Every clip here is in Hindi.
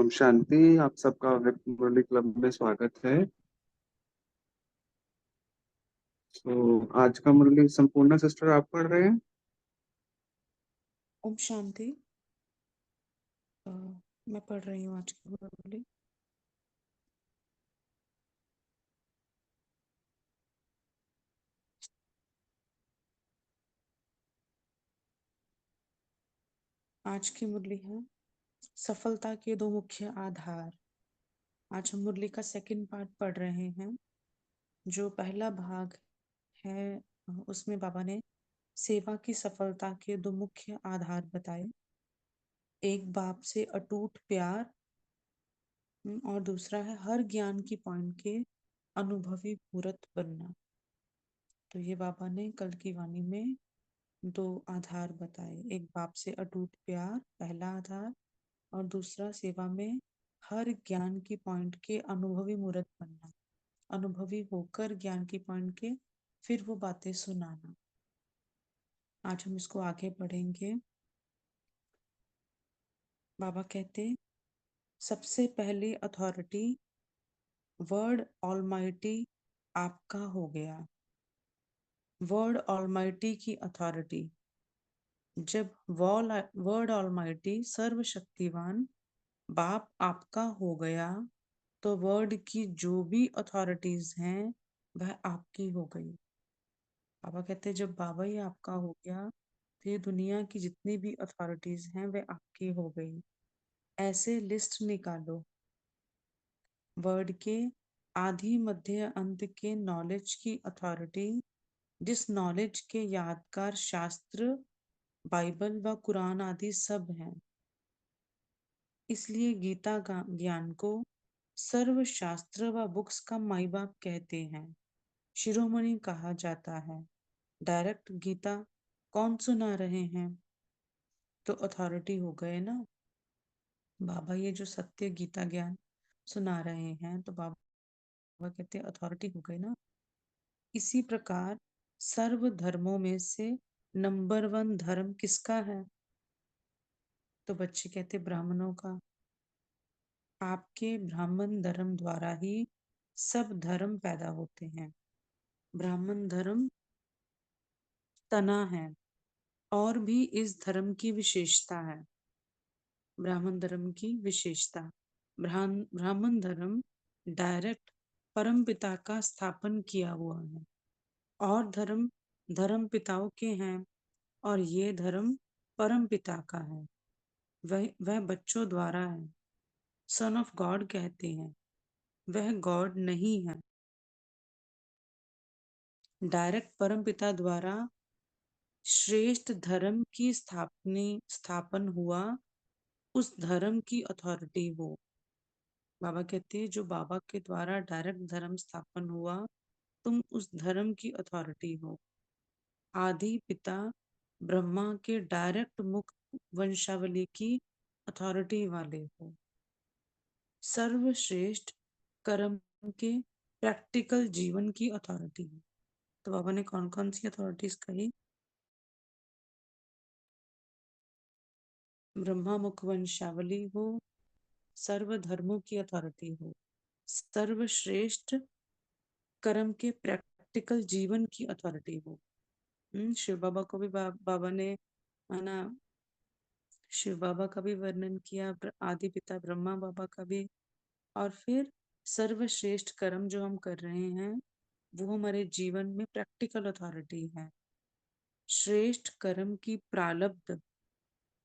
ओम शांति। आप सबका व्यक्त मुरली क्लब में स्वागत है। आज का मुरली संपूर्णा सिस्टर आप पढ़ रहे हैं। ओम शांति। मैं पढ़ रही हूँ आज की मुरली। आज की मुरली है सफलता के दो मुख्य आधार। आज हम मुरली का सेकंड पार्ट पढ़ रहे हैं। जो पहला भाग है उसमें बाबा ने सेवा की सफलता के दो मुख्य आधार बताए। एक बाप से अटूट प्यार और दूसरा है हर ज्ञान की पॉइंट के अनुभवी मूर्त बनना। तो ये बाबा ने कल की वाणी में दो आधार बताए। एक बाप से अटूट प्यार पहला आधार और दूसरा सेवा में हर ज्ञान की पॉइंट के अनुभवी मूर्त बनना। अनुभवी होकर ज्ञान की पॉइंट के फिर वो बातें सुनाना। आज हम इसको आगे पढ़ेंगे। बाबा कहते सबसे पहली अथॉरिटी वर्ड ऑलमाइटी आपका हो गया। वर्ड ऑलमाइटी की अथॉरिटी, जब वर्ड ऑलमाइटी सर्वशक्तिवान बाप आपका हो गया तो वर्ड की जो भी अथॉरिटीज हैं वह आपकी हो गई। बाबा कहते हैं जब बाबा ही आपका हो गया तो ये दुनिया की जितनी भी अथॉरिटीज हैं वह आपकी हो गई। ऐसे लिस्ट निकालो वर्ड के आदि मध्य अंत के नॉलेज की अथॉरिटी, जिस नॉलेज के यादगार शास्त्र बाइबल व कुरान आदि सब हैं। इसलिए गीता ज्ञान को सर्व शास्त्र व बुक्स का माई बाप कहते हैं, शिरोमणि कहा जाता है। डायरेक्ट गीता कौन सुना रहे हैं तो अथॉरिटी हो गए ना बाबा। ये जो सत्य गीता ज्ञान सुना रहे हैं तो बाबा कहते हैं अथॉरिटी हो गए ना। इसी प्रकार सर्व धर्मों में से नंबर 1 धर्म किसका है तो बच्चे कहते ब्राह्मणों का। आपके ब्राह्मण धर्म द्वारा ही सब धर्म पैदा होते हैं। ब्राह्मण धर्म तना है और भी इस धर्म की विशेषता है। ब्राह्मण धर्म की विशेषता, ब्राह्मण धर्म डायरेक्ट परम पिता का स्थापन किया हुआ है और धर्म धर्म पिताओं के हैं और ये धर्म परम पिता का है। वह बच्चों द्वारा है। सन ऑफ गॉड कहते हैं, वह गॉड नहीं है। डायरेक्ट परम पिता द्वारा श्रेष्ठ धर्म की स्थापन हुआ, उस धर्म की अथॉरिटी हो। बाबा कहते हैं जो बाबा के द्वारा डायरेक्ट धर्म स्थापन हुआ तुम उस धर्म की अथॉरिटी हो। आदि पिता ब्रह्मा के डायरेक्ट मुख वंशावली की अथॉरिटी वाले हो। सर्वश्रेष्ठ कर्म के प्रैक्टिकल जीवन की अथॉरिटी है। तो बाबा ने कौन कौन सी अथॉरिटीज कही? ब्रह्मा मुख वंशावली हो, सर्व धर्मों की अथॉरिटी हो, सर्वश्रेष्ठ कर्म के प्रैक्टिकल जीवन की अथॉरिटी हो। शिव बाबा को भी बाबा ने है ना, शिव बाबा का भी वर्णन किया, आदि पिता ब्रह्मा बाबा का भी। और फिर सर्वश्रेष्ठ कर्म जो हम कर रहे हैं वो हमारे जीवन में प्रैक्टिकल अथॉरिटी है। श्रेष्ठ कर्म की प्रारब्ध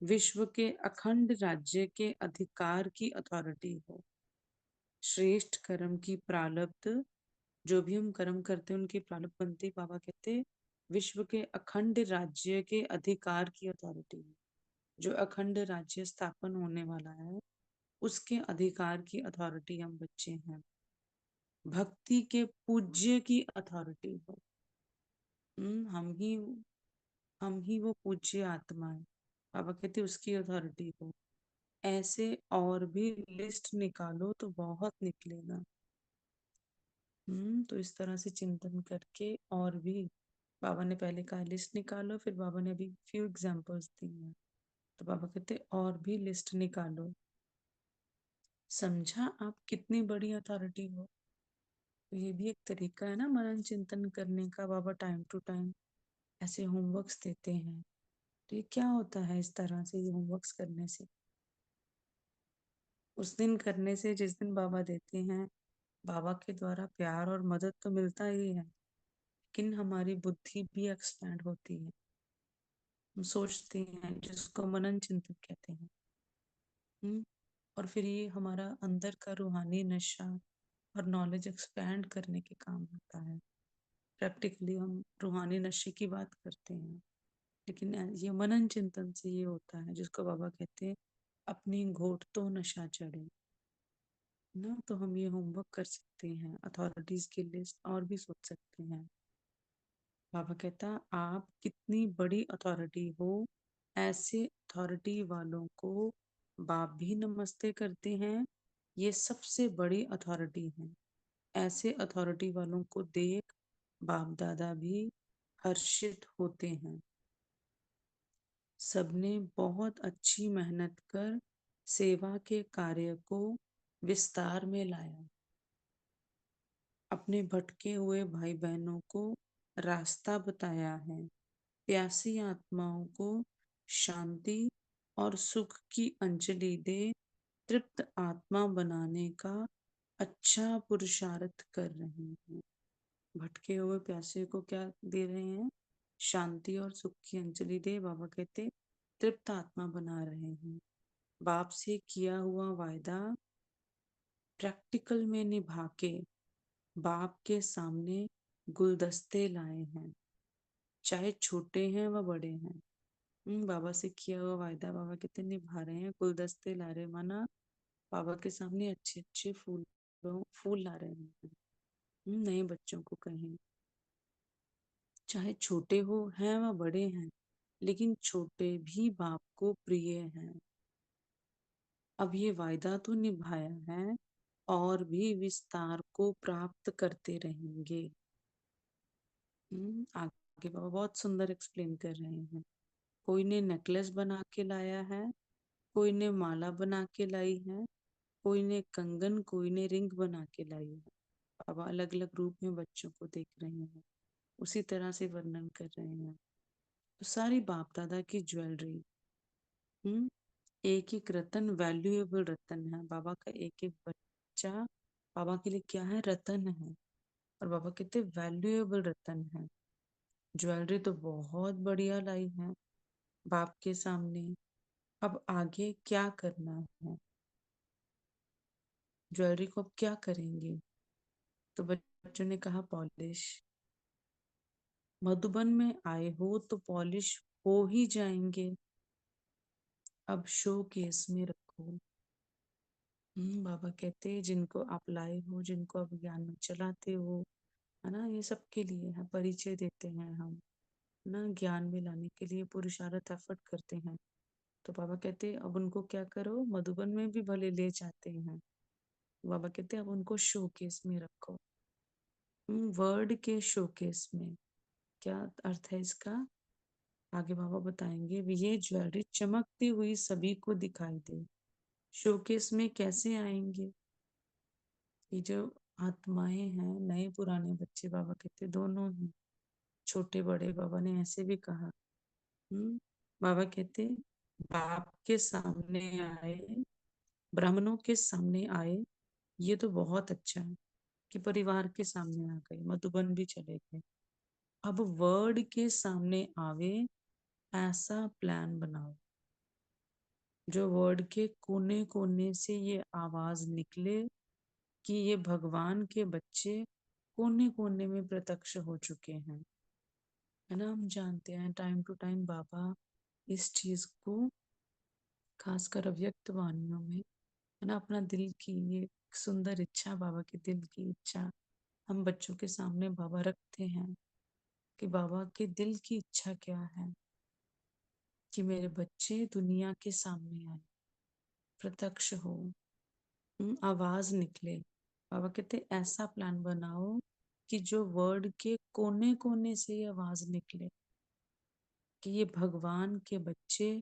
विश्व के अखंड राज्य के अधिकार की अथॉरिटी हो। श्रेष्ठ कर्म की प्रारब्ध, जो भी हम कर्म करते हैं उनकी प्रारब्ध बनती, बाबा कहते विश्व के अखंड राज्य के अधिकार की अथॉरिटी है। जो अखंड राज्य स्थापन होने वाला है उसके अधिकार की अथॉरिटी हम बच्चे हैं। भक्ति के पूज्य की अथॉरिटी हो। हम ही वो पूज्य आत्मा है। बाबा कहते उसकी अथॉरिटी हो। ऐसे और भी लिस्ट निकालो तो बहुत निकलेगा। तो इस तरह से चिंतन करके और भी बाबा ने पहले कहा लिस्ट निकालो, फिर बाबा ने अभी फ्यू एग्जांपल्स दी हैं तो बाबा कहते और भी लिस्ट निकालो। समझा आप कितनी बड़ी अथॉरिटी हो। तो ये भी एक तरीका है ना मनन चिंतन करने का। बाबा टाइम टू टाइम ऐसे होमवर्क्स देते हैं। तो ये क्या होता है इस तरह से ये होमवर्क्स करने से? उस दिन करने से जिस दिन बाबा देते हैं, बाबा के द्वारा प्यार और मदद तो मिलता ही है, लेकिन हमारी बुद्धि भी एक्सपैंड होती है। हम सोचते हैं, जिसको मनन चिंतन कहते हैं। और फिर ये हमारा अंदर का रूहानी नशा और नॉलेज एक्सपैंड करने के काम आता है। प्रैक्टिकली हम रूहानी नशे की बात करते हैं, लेकिन ये मनन चिंतन से ये होता है, जिसको बाबा कहते हैं अपनी घोट तो नशा चढ़े ना। तो हम ये होमवर्क कर सकते हैं, अथॉरिटीज की लिस्ट और भी सोच सकते हैं। बाबा कहता आप कितनी बड़ी अथॉरिटी हो, ऐसे अथॉरिटी वालों को बाप भी नमस्ते करते हैं। ये सबसे बड़ी अथॉरिटी है। ऐसे अथॉरिटी वालों को देख बाप दादा भी हर्षित होते हैं। सबने बहुत अच्छी मेहनत कर सेवा के कार्य को विस्तार में लाया। अपने भटके हुए भाई बहनों को रास्ता बताया है। प्यासी आत्माओं को शांति और सुख की अंजलि दे तृप्त आत्मा बनाने का अच्छा पुरुषार्थ कर रहे हैं। भटके हुए प्यासे को क्या दे रहे हैं? शांति और सुख की अंजलि दे। बाबा कहते तृप्त आत्मा बना रहे हैं। बाप से किया हुआ वायदा प्रैक्टिकल में निभा के बाप के सामने गुलदस्ते लाए हैं, चाहे छोटे हैं व बड़े हैं। बाबा से किया हुआ वायदा बाबा कितने निभा रहे हैं। गुलदस्ते ला रहे, माना बाबा के सामने अच्छे अच्छे फूल फूल ला रहे हैं। नए बच्चों को कहें, चाहे छोटे हो हैं व बड़े हैं, लेकिन छोटे भी बाप को प्रिय हैं। अब ये वायदा तो निभाया है और भी विस्तार को प्राप्त करते रहेंगे। आगे बाबा बहुत सुंदर एक्सप्लेन कर रहे हैं। कोई ने नेकलेस बना के लाया है, कोई ने माला बना के लाई है, कोई ने कंगन, कोई ने रिंग बना के लाई है। बाबा अलग अलग रूप में बच्चों को देख रहे हैं, उसी तरह से वर्णन कर रहे हैं। तो सारी बाप दादा की ज्वेलरी, हम्म एक एक रतन वैल्यूएबल रतन है। बाबा का एक एक बच्चा बाबा के लिए क्या है? रतन है। और बाबा कहते वैल्यूएबल रतन है। ज्वेलरी तो बहुत बढ़िया लाई है बाप के सामने। अब आगे क्या करना है? ज्वेलरी को अब क्या करेंगे? तो बच्चों ने कहा पॉलिश। मधुबन में आए हो तो पॉलिश हो ही जाएंगे। अब शो केस में रखो। बाबा कहते हैं जिनको आप लाए हो, जिनको आप ज्ञान में चलाते हो, है ना, ये सबके लिए है। परिचय देते हैं हम, ना ज्ञान में लाने के लिए पुरुषार्थ एफर्ट करते हैं। तो बाबा कहते हैं अब उनको क्या करो, मधुबन में भी भले ले जाते हैं। बाबा कहते हैं अब उनको शोकेस में रखो। वर्ड के शोकेस में क्या अर्थ है इसका? आगे बाबा बताएंगे। ये ज्वेलरी चमकती हुई सभी को दिखाई दे। शोकेस में कैसे आएंगे? ये जो आत्माएं हैं, नए पुराने बच्चे, बाबा कहते दोनों ही, छोटे बड़े, बाबा ने ऐसे भी कहा। बाबा कहते बाप के सामने आए, ब्राह्मणों के सामने आए, ये तो बहुत अच्छा है कि परिवार के सामने आ गए, मधुबन भी चले गए। अब वर्ड के सामने आवे, ऐसा प्लान बनाओ जो वर्ड के कोने कोने से ये आवाज निकले कि ये भगवान के बच्चे कोने कोने में प्रत्यक्ष हो चुके हैं। है ना, हम जानते हैं टाइम टू टाइम बाबा इस चीज को खासकर अव्यक्त वाणियों में, है ना, अपना दिल की ये सुंदर इच्छा, बाबा के दिल की इच्छा हम बच्चों के सामने बाबा रखते हैं कि बाबा के दिल की इच्छा क्या है कि मेरे बच्चे दुनिया के सामने आए, प्रत्यक्ष हो, आवाज निकले। बाबा कहते ऐसा प्लान बनाओ कि जो वर्ड के कोने कोने से ये आवाज निकले कि ये भगवान के बच्चे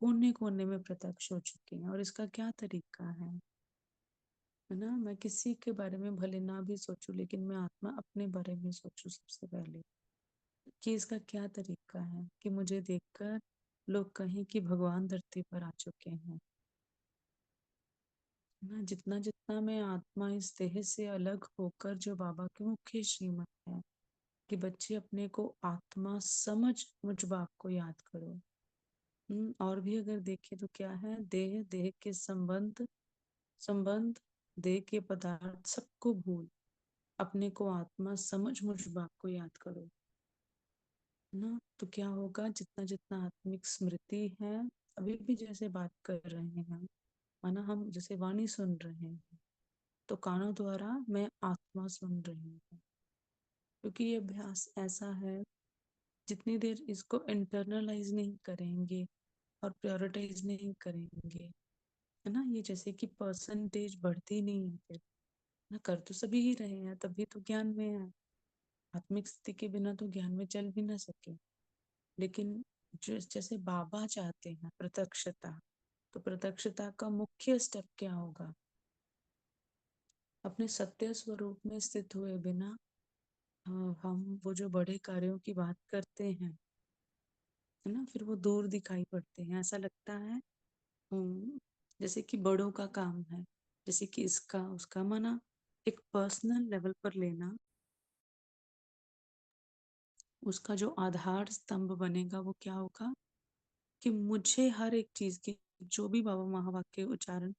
कोने कोने में प्रत्यक्ष हो चुके हैं। और इसका क्या तरीका है? है ना। मैं किसी के बारे में भले ना भी सोचूं, लेकिन मैं आत्मा अपने बारे में सोचूं सबसे पहले, कि इसका क्या तरीका है कि मुझे देखकर लोग कहें कि भगवान धरती पर आ चुके हैं। ना जितना जितना मैं आत्मा इस देह से अलग होकर, जो बाबा के मुख्य श्रीमत है कि बच्चे अपने को आत्मा समझ मुझ बाप को याद करो। और भी अगर देखें तो क्या है, देह देह के संबंध संबंध, देह के पदार्थ सबको भूल अपने को आत्मा समझ मुझ बाप को याद करो ना। तो क्या होगा, जितना जितना आत्मिक स्मृति है, अभी भी जैसे बात कर रहे हैं, माना हम जैसे वाणी सुन रहे हैं, तो कानों द्वारा मैं आत्मा सुन रही हूँ, क्योंकि ये अभ्यास ऐसा है, जितनी देर इसको इंटरनलाइज नहीं करेंगे और प्रायोरिटाइज नहीं करेंगे, है ना, ये जैसे कि परसेंटेज बढ़ती नहीं है, फिर ना कर तो सभी ही रहे हैं, तभी तो ज्ञान में है। आत्मिक स्थिति के बिना तो ज्ञान में चल भी ना सके। लेकिन जैसे बाबा चाहते हैं प्रत्यक्षता, तो प्रत्यक्षता का मुख्य स्टेप क्या होगा, अपने सत्य स्वरूप में स्थित हुए बिना हम वो जो बड़े कार्यों की बात करते हैं, है ना, फिर वो दूर दिखाई पड़ते हैं। ऐसा लगता है जैसे कि बड़ों का काम है, जैसे कि इसका उसका, माना एक पर्सनल लेवल पर लेना, उसका जो आधार स्तंभ बनेगा वो क्या होगा कि मुझे हर एक चीज की, जो भी बाबा महावाक्य उच्चारण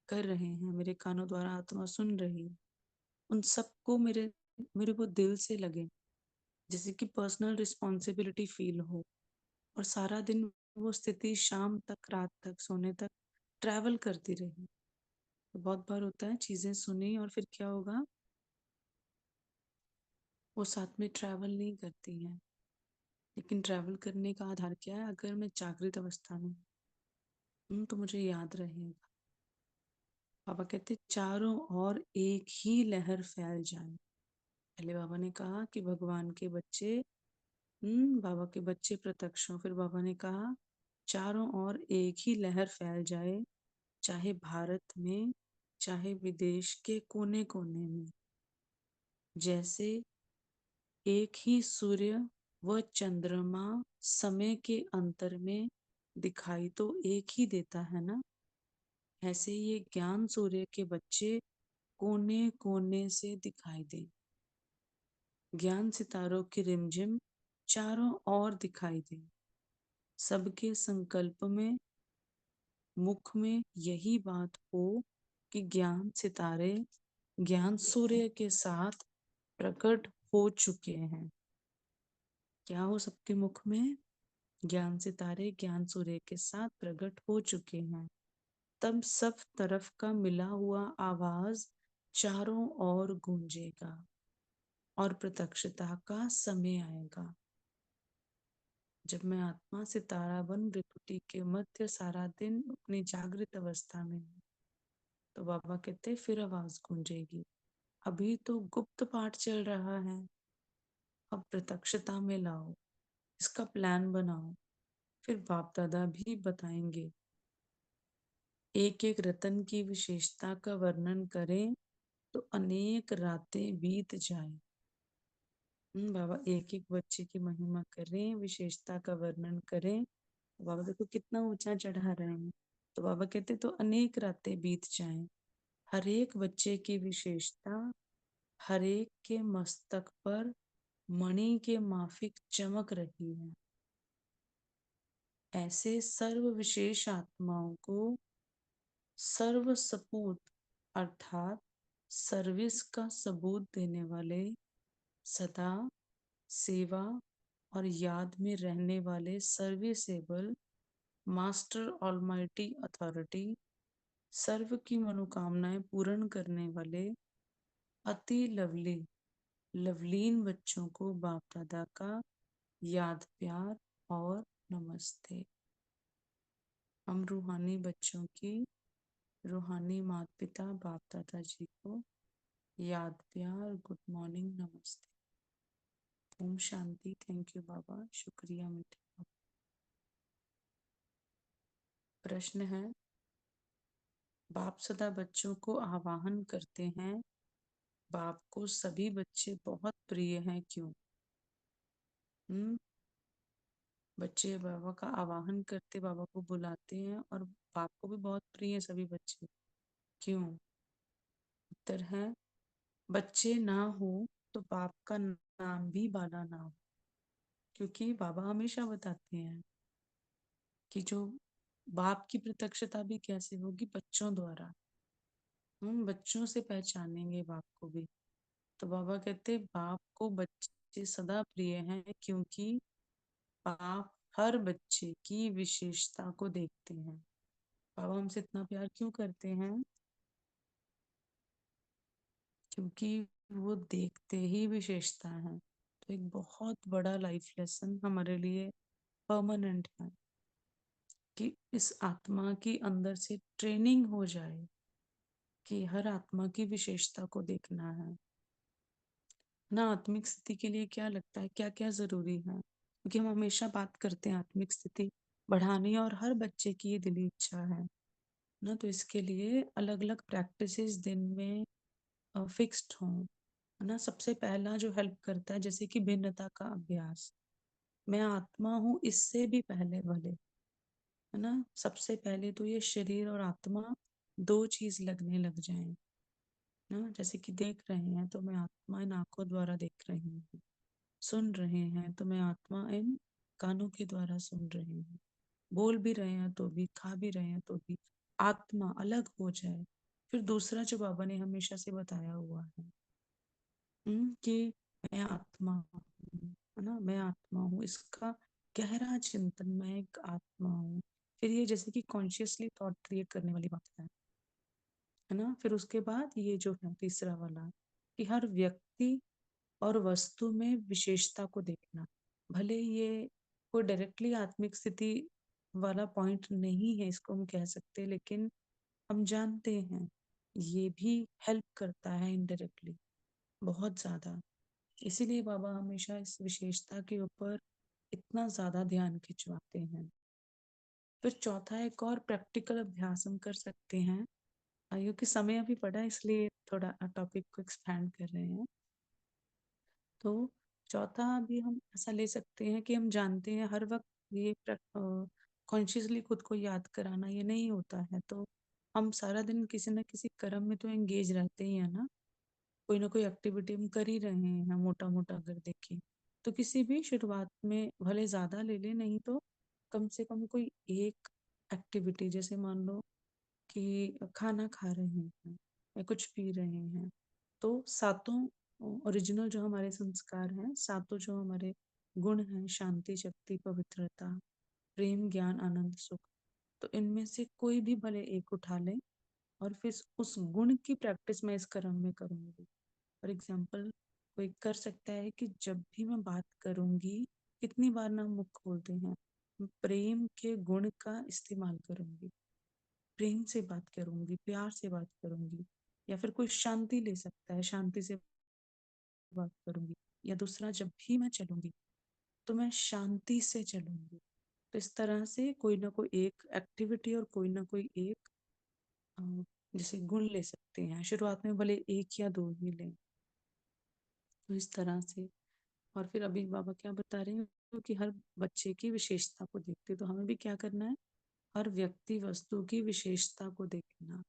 कर रहे हैं, मेरे कानों द्वारा आत्मा सुन रही है, उन सबको मेरे मेरे को दिल से लगे, जैसे कि पर्सनल रिस्पॉन्सिबिलिटी फील हो, और सारा दिन वो स्थिति शाम तक, रात तक, सोने तक ट्रैवल करती रही। तो बहुत बार होता है चीजें सुनी और फिर क्या होगा, वो साथ में ट्रैवल नहीं करती हैं। लेकिन ट्रैवल करने का आधार क्या है, अगर मैं जागृत अवस्था में तो मुझे याद रहेगा। बाबा कहते चारों ओर एक ही लहर फैल जाए। पहले बाबा ने कहा कि भगवान के बच्चे, बाबा के बच्चे प्रत्यक्ष हों। फिर बाबा ने कहा चारों ओर एक ही लहर फैल जाए, चाहे भारत में, चाहे विदेश के कोने कोने में। जैसे एक ही सूर्य व चंद्रमा समय के अंतर में दिखाई तो एक ही देता है ना, ऐसे ये ज्ञान सूर्य के बच्चे कोने कोने से दिखाई दे। ज्ञान सितारों की रिमझिम चारों ओर दिखाई दे। सबके संकल्प में, मुख में यही बात हो कि ज्ञान सितारे ज्ञान सूर्य के साथ प्रकट हो चुके हैं। क्या हो सबके मुख में, ज्ञान सितारे ज्ञान सूर्य के साथ प्रकट हो चुके हैं। तब सब तरफ का मिला हुआ आवाज चारों ओर गूंजेगा और प्रत्यक्षता का समय आएगा। जब मैं आत्मा सितारा बन त्रिपुटी के मध्य सारा दिन अपनी जागृत अवस्था में हूँ, तो बाबा कहते फिर आवाज गूंजेगी। अभी तो गुप्त पाठ चल रहा है, अब प्रत्यक्षता में लाओ, इसका प्लान बनाओ। फिर बाप दादा भी बताएंगे। एक एक रतन की विशेषता का वर्णन करें तो अनेक रातें बीत जाए। बाबा एक एक बच्चे की महिमा करें, विशेषता का वर्णन करें, तो बाबा देखो कितना ऊंचा चढ़ा रहे हैं। तो बाबा कहते तो अनेक रातें बीत जाएं, हर एक बच्चे की विशेषता हर एक के मस्तक पर मणि के माफिक चमक रही है। ऐसे सर्व विशेष आत्माओं को सर्व सपूत अर्थात सर्विस का सबूत देने वाले, सदा सेवा और याद में रहने वाले सर्विसेबल मास्टर ऑलमाइटी अथॉरिटी, सर्व की मनोकामनाएं पूर्ण करने वाले अति लवली लवलीन बच्चों को बाप दादा का याद प्यार और नमस्ते। हम रूहानी बच्चों की रूहानी माता पिता बाप दादा जी को याद प्यार, गुड मॉर्निंग, नमस्ते, ओम शांति। थैंक यू बाबा, शुक्रिया मीठे बाबा। प्रश्न है, बाप सदा बच्चों को आह्वान करते हैं, बाप को सभी बच्चे बहुत प्रिय हैं, क्यों? हम्म बच्चे बाबा का आवाहन करते, बाबा को बुलाते हैं, और बाप को भी बहुत प्रिय है सभी बच्चे, क्यों? उत्तर है, बच्चे ना हो तो बाप का नाम भी बाला ना हो, क्योंकि बाबा हमेशा बताते हैं कि जो बाप की प्रत्यक्षता भी कैसे होगी, बच्चों द्वारा। हम बच्चों से पहचानेंगे बाप को भी। तो बाबा कहते, बाप को बच्चे सदा प्रिय हैं, क्योंकि बाप हर बच्चे की विशेषता को देखते हैं। बाबा हमसे इतना प्यार क्यों करते हैं? क्योंकि वो देखते ही विशेषता है। तो एक बहुत बड़ा लाइफ लेसन हमारे लिए परमानेंट है कि इस आत्मा की अंदर से ट्रेनिंग हो जाए कि हर आत्मा की विशेषता को देखना है ना। आत्मिक स्थिति के लिए क्या लगता है, क्या क्या जरूरी है? क्योंकि हम हमेशा बात करते हैं आत्मिक स्थिति बढ़ानी, और हर बच्चे की ये दिली इच्छा है ना। तो इसके लिए अलग अलग प्रैक्टिसेस दिन में फिक्स्ड हों, है ना। सबसे पहला जो हेल्प करता है, जैसे कि भिन्नता का अभ्यास। मैं आत्मा हूँ इससे भी पहले भले, है ना, सबसे पहले तो ये शरीर और आत्मा दो चीज लगने लग जाए ना। जैसे कि देख रहे हैं तो मैं आत्मा इन आंखों द्वारा देख रही हूँ, सुन रहे हैं तो मैं आत्मा इन कानों के द्वारा सुन रही हूँ, बोल भी रहे हैं तो भी, खा भी रहे हैं तो भी, आत्मा अलग हो जाए। फिर दूसरा जो बाबा ने हमेशा से बताया हुआ है, कि मैं आत्मा हूँ, है ना, मैं आत्मा हूँ, इसका गहरा चिंतन, मैं एक आत्मा हूँ। फिर ये जैसे कि कॉन्शियसली थॉट क्रिएट करने वाली बात है ना। फिर उसके बाद ये जो है तीसरा वाला, कि हर व्यक्ति और वस्तु में विशेषता को देखना। भले ये कोई डायरेक्टली आत्मिक स्थिति वाला पॉइंट नहीं है, इसको हम कह सकते हैं, लेकिन हम जानते हैं ये भी हेल्प करता है इनडायरेक्टली बहुत ज्यादा। इसीलिए बाबा हमेशा इस विशेषता के ऊपर इतना ज्यादा ध्यान खिंचवाते हैं। फिर चौथा एक और प्रैक्टिकल अभ्यास हम कर सकते हैं, क्योंकि समय अभी पड़ा है इसलिए थोड़ा टॉपिक को एक्सपैंड कर रहे हैं। तो चौथा भी हम ऐसा ले सकते हैं कि हम जानते हैं हर वक्त ये कॉन्शियसली खुद को याद कराना ये नहीं होता है, तो हम सारा दिन किसी न किसी कर्म में तो एंगेज रहते ही है ना। कोई ना कोई एक्टिविटी हम कर ही रहे हैं, मोटा मोटा अगर देखें तो किसी भी शुरुआत में भले ज्यादा ले ले, नहीं तो कम से कम कोई एक एक्टिविटी, जैसे मान लो कि खाना खा रहे हैं या कुछ पी रहे हैं, तो सातों ओरिजिनल जो हमारे संस्कार हैं, सातों जो हमारे गुण हैं, शांति, शक्ति, पवित्रता, प्रेम, ज्ञान, आनंद, सुख, तो इनमें से कोई भी भले एक उठा लें, और फिर उस गुण की प्रैक्टिस मैं इस कर्म में करूंगी। फॉर एग्जाम्पल, कोई कर सकता है कि जब भी मैं बात करूंगी, कितनी बार ना मुख खोलते हैं, मैं प्रेम के गुण का इस्तेमाल करूंगी, प्रेम से बात करूंगी, प्यार से बात करूंगी। या फिर कोई शांति ले सकता है, शांति से बात करूंगी। या दूसरा, जब भी मैं चलूंगी तो मैं शांति से चलूंगी। तो इस तरह से कोई ना कोई एक एक्टिविटी और कोई ना कोई एक अ, जैसे गुण ले सकते हैं। शुरुआत में भले एक या दो ही लें, तो इस तरह से। और फिर अभी बाबा क्या बता रहे हैं कि हर बच्चे की विशेषता को देखते, तो हमें भी क्या करना है, हर व्यक्ति वस्तु की विशेषता को देखना।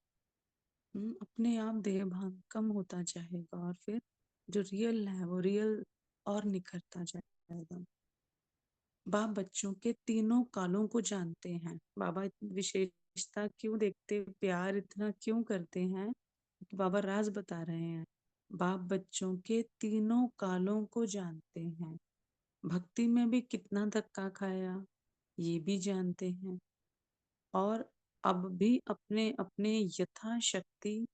अपने आप देह भान कम होता जाएगा, और फिर जो रियल है वो रियल और निखरता जाएगा। बाप बच्चों के तीनों कालों को जानते हैं। बाबा इतनी विशेषता क्यों देखते, प्यार इतना क्यों करते हैं? बाबा राज बता रहे हैं। बाप बच्चों के तीनों कालों को जानते हैं। भक्ति में भी कितना धक्का खाया ये भी जानते हैं, और अब भी अपने अपने यथाशक्ति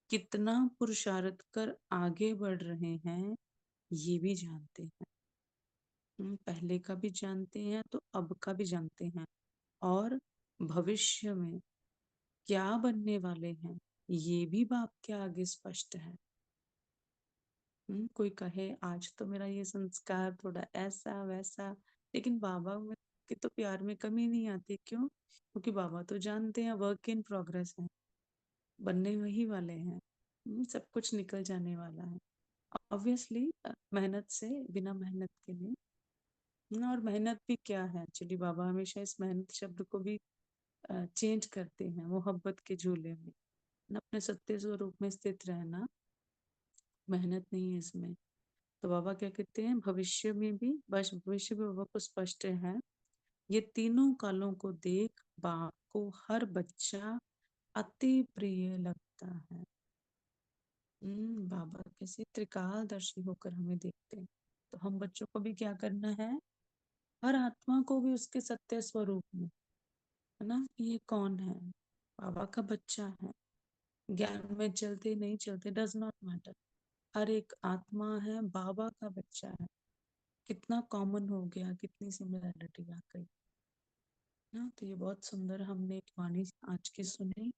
कितना पुरुषार्थ कर आगे बढ़ रहे हैं ये भी जानते हैं। पहले का भी जानते हैं तो अब का भी जानते हैं, और भविष्य में क्या बनने वाले हैं ये भी बाप के आगे स्पष्ट है। कोई कहे आज तो मेरा ये संस्कार थोड़ा ऐसा वैसा, लेकिन बाबा में के तो प्यार में कमी नहीं आती, क्यों? क्योंकि बाबा तो जानते हैं वर्क इन प्रोग्रेस है। बनने वही वाले हैं। सब कुछ निकल जाने वाला है ऑब्वियसली, मेहनत से, बिना मेहनत के नहीं। और मेहनत भी क्या है एक्चुअली, बाबा हमेशा इस मेहनत शब्द को भी चेंज करते हैं। मोहब्बत के झूले में अपने सत्य स्वरूप में स्थित रहना, मेहनत नहीं है इसमें। तो बाबा क्या कहते हैं, भविष्य में भी, बस भविष्य में बाबा को स्पष्ट है, ये तीनों कालों को देख बाप को हर बच्चा अति प्रिय लगता है। बाबा कैसे त्रिकालदर्शी होकर हमें देखते हैं। तो हम बच्चों को भी क्या करना है, हर आत्मा को भी उसके सत्य स्वरूप में, है ना, ये कौन है, बाबा का बच्चा है। ज्ञान में चलते नहीं चलते डज नॉट मैटर, हर एक आत्मा है, बाबा का बच्चा है। कितना कॉमन हो गया, कितनी सिमिलरिटी आ गई ना। तो ये बहुत सुंदर हमने एक वाणी आज की सुनी,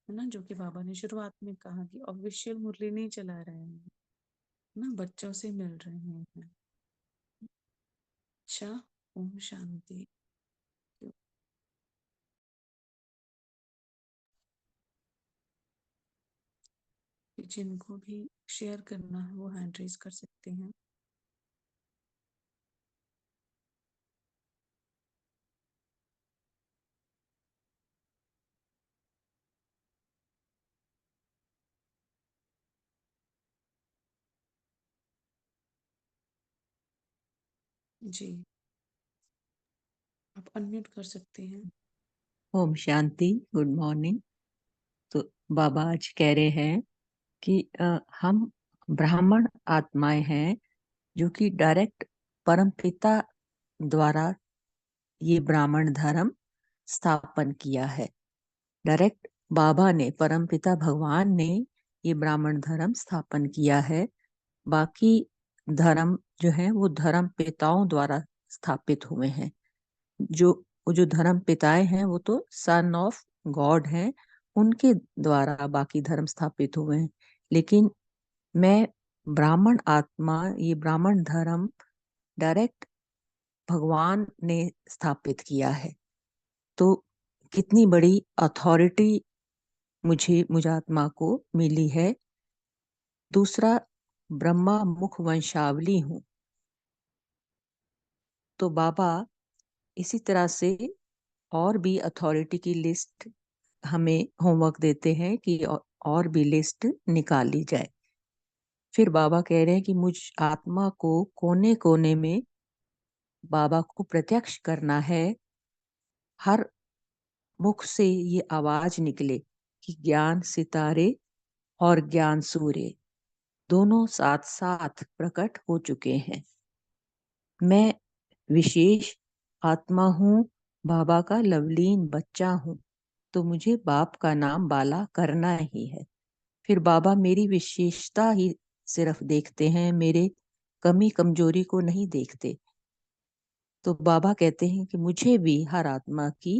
है ना, जो कि बाबा ने शुरुआत में कहा कि ऑफिशियल मुरली नहीं चला रहे हैं ना, बच्चों से मिल रहे हैं। अच्छा, ओम शांति। जिनको भी शेयर करना है वो हैंड रेज कर सकते हैं। जी, आप अनम्यूट कर सकते हैं। ओम शांति, गुड मॉर्निंग। तो बाबा आज कह रहे हैं कि हम ब्राह्मण आत्माएं हैं जो कि डायरेक्ट परमपिता द्वारा ये ब्राह्मण धर्म स्थापन किया है। डायरेक्ट बाबा ने, परमपिता भगवान ने ये ब्राह्मण धर्म स्थापन किया है। बाकी धर्म जो है वो धर्म पिताओं द्वारा स्थापित हुए हैं। जो धर्म पिताएं हैं वो तो सन ऑफ गॉड हैं, उनके द्वारा बाकी धर्म स्थापित हुए हैं। लेकिन मैं ब्राह्मण आत्मा, ये ब्राह्मण धर्म डायरेक्ट भगवान ने स्थापित किया है। तो कितनी बड़ी अथॉरिटी मुझ आत्मा को मिली है। दूसरा, ब्रह्मा मुख वंशावली हूँ। तो बाबा इसी तरह से और भी अथॉरिटी की लिस्ट हमें होमवर्क देते हैं कि और भी लिस्ट निकाली जाए। फिर बाबा कह रहे हैं कि मुझ आत्मा को कोने कोने में बाबा को प्रत्यक्ष करना है। हर मुख से ये आवाज निकले कि ज्ञान सितारे और ज्ञान सूर्य दोनों साथ साथ प्रकट हो चुके हैं। मैं विशेष आत्मा हूँ, बाबा का लवलीन बच्चा हूँ, तो मुझे बाप का नाम बाला करना ही है। फिर बाबा मेरी विशेषता ही सिर्फ देखते हैं, मेरे कमी कमजोरी को नहीं देखते। तो बाबा कहते हैं कि मुझे भी हर आत्मा की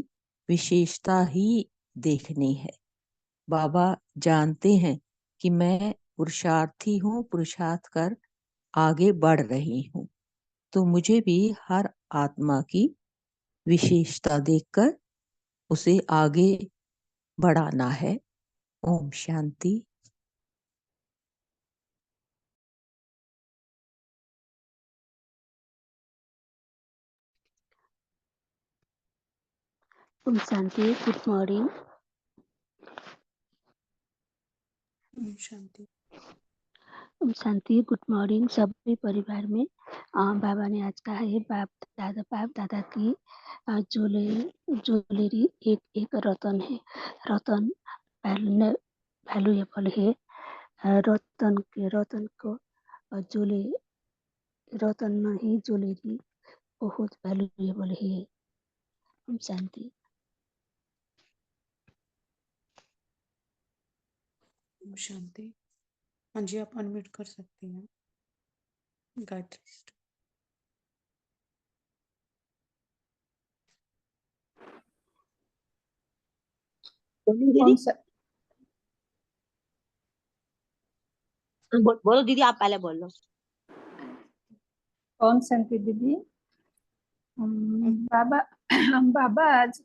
विशेषता ही देखनी है। बाबा जानते हैं कि मैं पुरुषार्थी हूँ, पुरुषार्थ कर आगे बढ़ रही हूँ। तो मुझे भी हर आत्मा की विशेषता देखकर उसे आगे बढ़ाना है। ओम शांति। ओम शांति, गुड मॉर्निंग। ओम शांति। ओम शांति, गुड मॉर्निंग सभी परिवार में। बाबा ने आज कहा है बाप दादा की ज्वेलरी एक एक रतन है। रतन वैल्यूएबल है। रतन को ज्वेलरी, रतन नहीं ज्वेलरी बहुत वैल्यूएबल है। ओम शांति। ओम शांति। हाँ जी, आप अनम्यूट कर सकते हैं। गायत्री। कौन सा? बोलो दीदी, आप पहले बोलो। कौन शांति दीदी? बाबा हम बाबा आज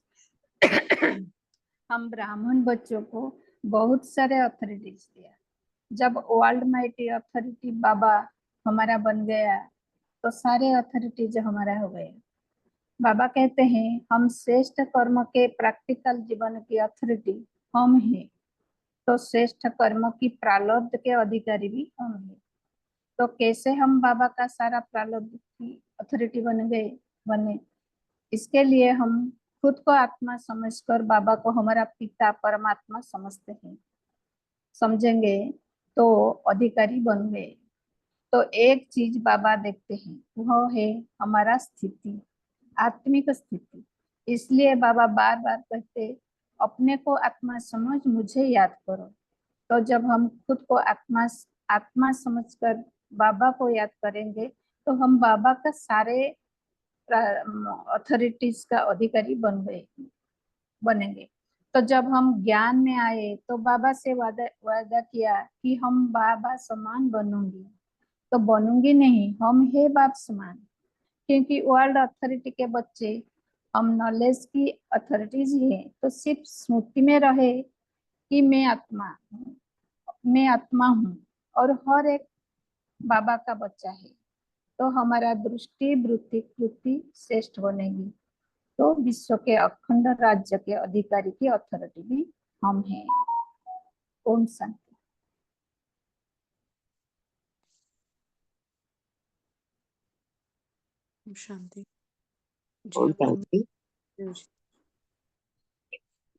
हम ब्राह्मण बच्चों को बहुत सारे अथॉरिटीज दिया। जब वर्ल्ड माइटी अथॉरिटी बाबा हमारा बन गया तो सारे अथॉरिटीज हमारा हो गए। बाबा कहते हैं हम श्रेष्ठ कर्म के प्रैक्टिकल जीवन की अथॉरिटी हम हैं, तो श्रेष्ठ कर्म की प्रारब्ध के अधिकारी भी हम हैं। तो कैसे हम बाबा का सारा प्रारब्ध की अथॉरिटी बने? इसके लिए हम खुद को आत्मा समझकर बाबा को हमारा पिता परमात्मा समझेंगे तो अधिकारी बन गए। तो एक चीज बाबा देखते हैं, वह है हमारा स्थिति, आत्मिक स्थिति। इसलिए बाबा बार बार कहते अपने को आत्मा समझ, मुझे याद करो। तो जब हम खुद को आत्मा समझकर बाबा को याद करेंगे तो हम बाबा का सारे अथॉरिटीज का अधिकारी बनेंगे। तो जब हम ज्ञान में आए तो बाबा से वादा किया कि हम बाबा समान बनूंगी। तो बनूंगी नहीं, हम है बाप समान, क्योंकि वर्ल्ड अथॉरिटी के बच्चे हम नॉलेज की अथॉरिटीज है। तो सिर्फ स्मृति में रहे कि मैं आत्मा हूँ और हर एक बाबा का बच्चा है, तो हमारा दृष्टि वृत्ति कृति श्रेष्ठ बनेगी। तो विश्व के अखंड राज्य के अधिकारी की अथॉरिटी भी हम हैं। ओम शांति। ओम शांति। जी ओम आप लोग शांति।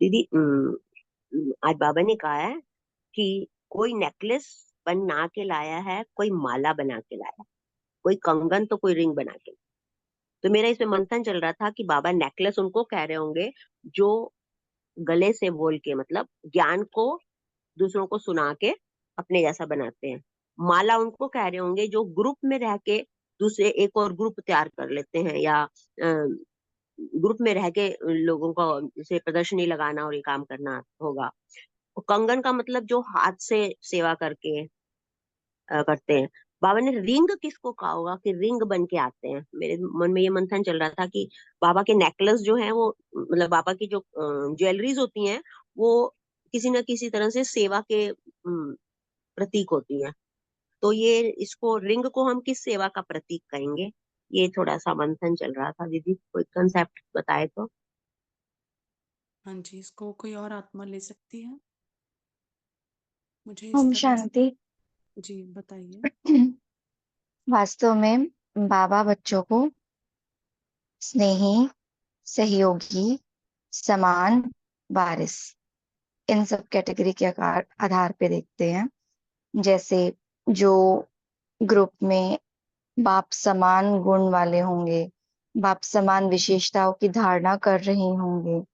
दीदी आज बाबा ने कहा है कि कोई नेकलेस बना के लाया है, कोई माला बना के लाया है, कोई कंगन तो कोई रिंग बना के। तो मेरा इसमें मंथन चल रहा था कि बाबा नेकलेस उनको कह रहे होंगे जो गले से बोल के, मतलब ज्ञान को दूसरों को सुना के अपने जैसा बनाते हैं। माला उनको कह रहे होंगे जो ग्रुप में रह के दूसरे एक और ग्रुप तैयार कर लेते हैं, या ग्रुप में रह के लोगों को जैसे प्रदर्शनी लगाना और ये काम करना होगा। और कंगन का मतलब जो हाथ से सेवा करके करते हैं। बाबा ने रिंग किसको कहा होगा कि रिंग बन के आते हैं? मेरे मन में ये मंथन चल रहा था कि बाबा के नेकलेस जो है वो, मतलब बाबा की जो ज्वेलरीज होती हैं वो किसी न किसी तरह से सेवा के प्रतीक होती हैं। तो ये इसको रिंग को हम किस सेवा का प्रतीक कहेंगे? ये थोड़ा सा मंथन चल रहा था दीदी, कोई कंसेप्ट बताए तो। हाँ जी, इसको कोई और आत्मा ले सकती है? मुझे इस ओम तरह से शांति। जी बताइए। वास्तव में बाबा बच्चों को स्नेही, सहयोगी, समान, वारिस, इन सब कैटेगरी के आधार पे देखते हैं। जैसे जो ग्रुप में बाप समान गुण वाले होंगे, बाप समान विशेषताओं की धारणा कर रही होंगे,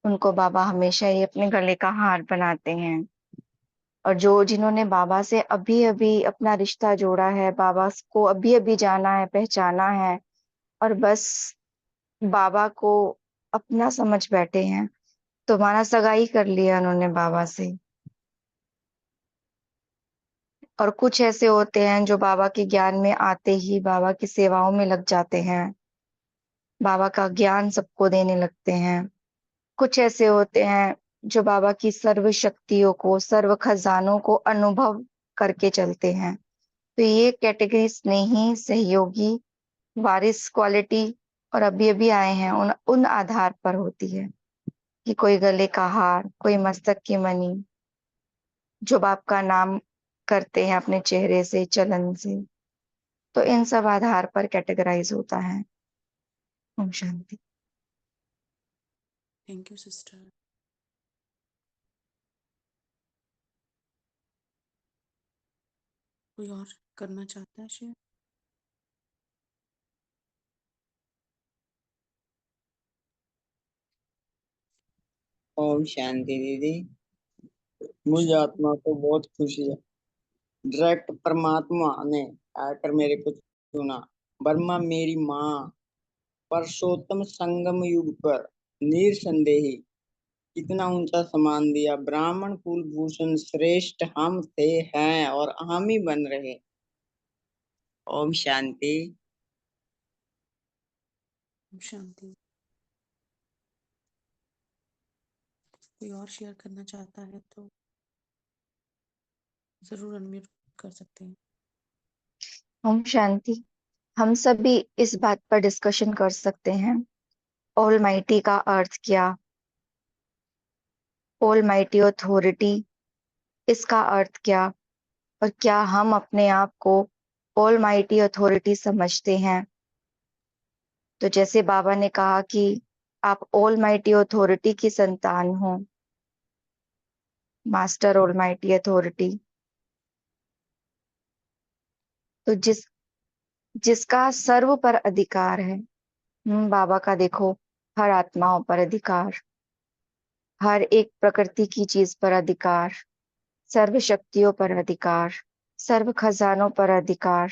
उनको बाबा हमेशा ही अपने गले का हार बनाते हैं। और जो जिन्होंने बाबा से अभी अभी अपना रिश्ता जोड़ा है, बाबा को अभी अभी जाना है, पहचाना है, और बस बाबा को अपना समझ बैठे हैं, तो माना सगाई कर लिया उन्होंने बाबा से। और कुछ ऐसे होते हैं जो बाबा के ज्ञान में आते ही बाबा की सेवाओं में लग जाते हैं, बाबा का ज्ञान सबको देने लगते हैं। कुछ ऐसे होते हैं जो बाबा की सर्व शक्तियों को, सर्व खजानों को अनुभव करके चलते हैं। तो ये कैटेगरी स्नेही, सहयोगी, वारिस क्वालिटी और अभी अभी आए हैं उन आधार पर होती है कि कोई गले का हार, कोई मस्तक की मणि, जो बाप का नाम करते हैं अपने चेहरे से, चलन से। तो इन सब आधार पर कैटेगराइज होता है। ओम शांति। Thank you sister. कोई और करना चाहता है शेयर? ओम शांति दीदी। मुझे आत्मा को बहुत खुशी है। डायरेक्ट परमात्मा ने आकर मेरे को सुना। ब्रह्मा मेरी माँ, परसोत्तम संगम युग पर निरसंदेही कितना ऊंचा सम्मान दिया। ब्राह्मण कुल भूषण श्रेष्ठ हम थे, हैं और हम ही बन रहे। ओम शांति। ओम शांति। कोई और शेयर करना चाहता है तो जरूर अनम्यूट कर सकते हैं। ओम शांति। हम सभी इस बात पर डिस्कशन कर सकते हैं, ऑलमाइटी का अर्थ क्या, ऑलमाइटी अथॉरिटी, इसका अर्थ क्या, और क्या हम अपने आप को ऑलमाइटी अथॉरिटी समझते हैं। तो जैसे बाबा ने कहा कि आप ऑलमाइटी अथॉरिटी की संतान हो, मास्टर ऑलमाइटी अथॉरिटी, तो जिसका सर्व पर अधिकार है। बाबा का देखो, हर आत्माओं पर अधिकार, हर एक प्रकृति की चीज पर अधिकार, सर्व शक्तियों पर अधिकार, सर्व खजानों पर अधिकार,